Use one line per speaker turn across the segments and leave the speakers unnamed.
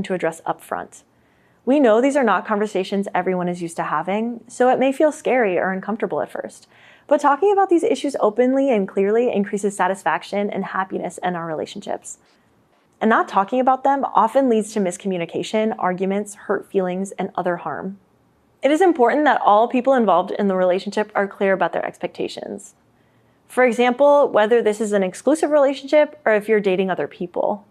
to address upfront. We know these are not conversations everyone is used to having, so it may feel scary or uncomfortable at first. But talking about these issues openly and clearly increases satisfaction and happiness in our relationships. And not talking about them often leads to miscommunication, arguments, hurt feelings, and other harm. It is important that all people involved in the relationship are clear about their expectations. For example, whether this is an exclusive relationship or if you're dating other people.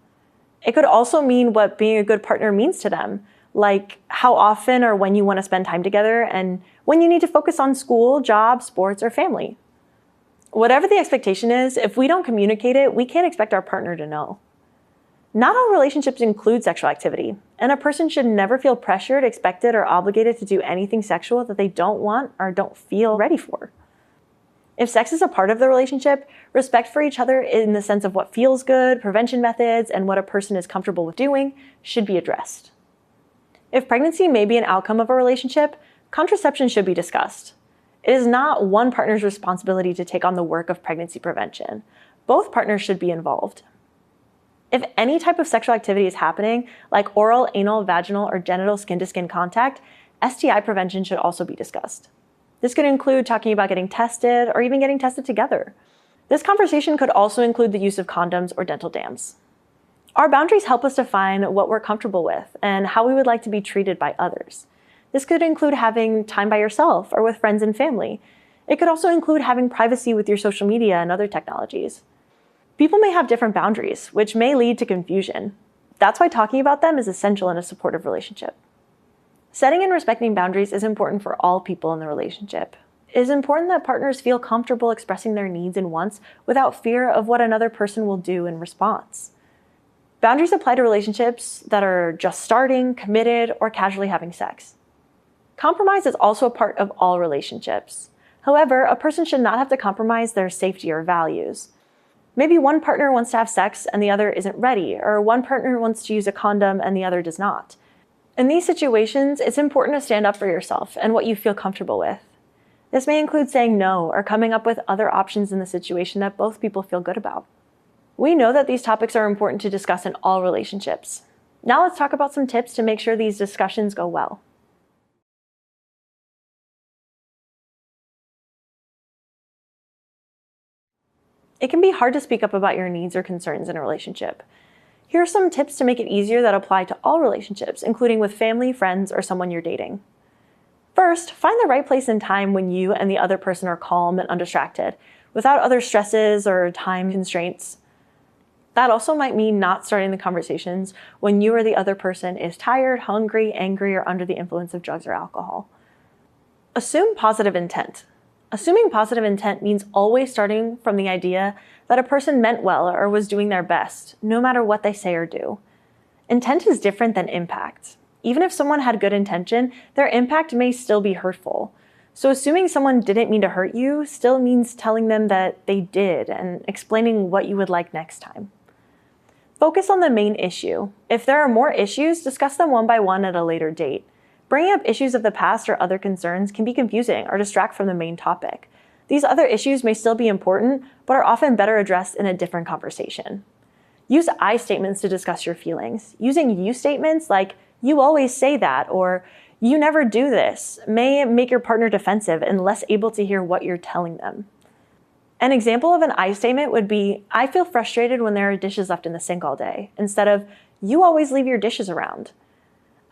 It could also mean what being a good partner means to them, like how often or when you want to spend time together and when you need to focus on school, job, sports, or family. Whatever the expectation is, if we don't communicate it, we can't expect our partner to know. Not all relationships include sexual activity, and a person should never feel pressured, expected, or obligated to do anything sexual that they don't want or don't feel ready for. If sex is a part of the relationship, respect for each other in the sense of what feels good, prevention methods, and what a person is comfortable with doing should be addressed. If pregnancy may be an outcome of a relationship, contraception should be discussed. It is not one partner's responsibility to take on the work of pregnancy prevention. Both partners should be involved. If any type of sexual activity is happening, like oral, anal, vaginal, or genital skin-to-skin contact, STI prevention should also be discussed. This could include talking about getting tested or even getting tested together. This conversation could also include the use of condoms or dental dams. Our boundaries help us define what we're comfortable with and how we would like to be treated by others. This could include having time by yourself or with friends and family. It could also include having privacy with your social media and other technologies. People may have different boundaries, which may lead to confusion. That's why talking about them is essential in a supportive relationship. Setting and respecting boundaries is important for all people in the relationship. It is important that partners feel comfortable expressing their needs and wants without fear of what another person will do in response. Boundaries apply to relationships that are just starting, committed, or casually having sex. Compromise is also a part of all relationships. However, a person should not have to compromise their safety or values. Maybe one partner wants to have sex and the other isn't ready, or one partner wants to use a condom and the other does not. In these situations, it's important to stand up for yourself and what you feel comfortable with. This may include saying no or coming up with other options in the situation that both people feel good about. We know that these topics are important to discuss in all relationships. Now let's talk about some tips to make sure these discussions go well. It can be hard to speak up about your needs or concerns in a relationship. Here are some tips to make it easier that apply to all relationships, including with family, friends, or someone you're dating. First, find the right place and time when you and the other person are calm and undistracted, without other stresses or time constraints. That also might mean not starting the conversations when you or the other person is tired, hungry, angry, or under the influence of drugs or alcohol. Assume positive intent. Assuming positive intent means always starting from the idea that a person meant well or was doing their best, no matter what they say or do. Intent is different than impact. Even if someone had good intention, their impact may still be hurtful. So assuming someone didn't mean to hurt you still means telling them that they did and explaining what you would like next time. Focus on the main issue. If there are more issues, discuss them one by one at a later date. Bringing up issues of the past or other concerns can be confusing or distract from the main topic. These other issues may still be important, but are often better addressed in a different conversation. Use I statements to discuss your feelings. Using you statements like, "You always say that," or "You never do this," may make your partner defensive and less able to hear what you're telling them. An example of an I statement would be, "I feel frustrated when there are dishes left in the sink all day," instead of, "You always leave your dishes around."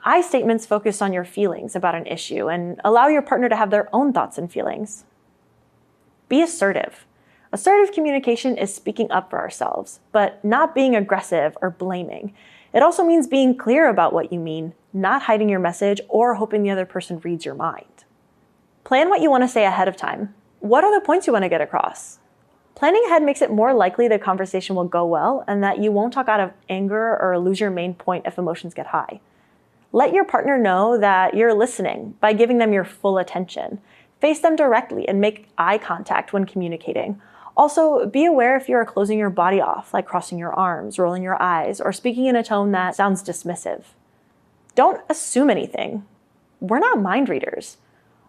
I statements focus on your feelings about an issue and allow your partner to have their own thoughts and feelings. Be assertive. Assertive communication is speaking up for ourselves, but not being aggressive or blaming. It also means being clear about what you mean, not hiding your message or hoping the other person reads your mind. Plan what you want to say ahead of time. What are the points you want to get across? Planning ahead makes it more likely the conversation will go well and that you won't talk out of anger or lose your main point if emotions get high. Let your partner know that you're listening by giving them your full attention. Face them directly and make eye contact when communicating. Also, be aware if you are closing your body off, like crossing your arms, rolling your eyes, or speaking in a tone that sounds dismissive. Don't assume anything. We're not mind readers.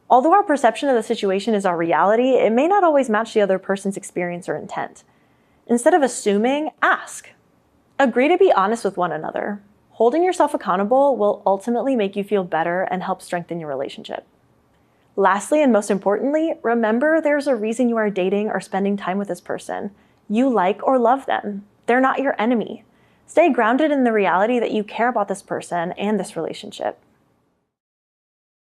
Although our perception of the situation is our reality, it may not always match the other person's experience or intent. Instead of assuming, ask. Agree to be honest with one another. Holding yourself accountable will ultimately make you feel better and help strengthen your relationship. Lastly, and most importantly, remember there's a reason you are dating or spending time with this person. You like or love them. They're not your enemy. Stay grounded in the reality that you care about this person and this relationship.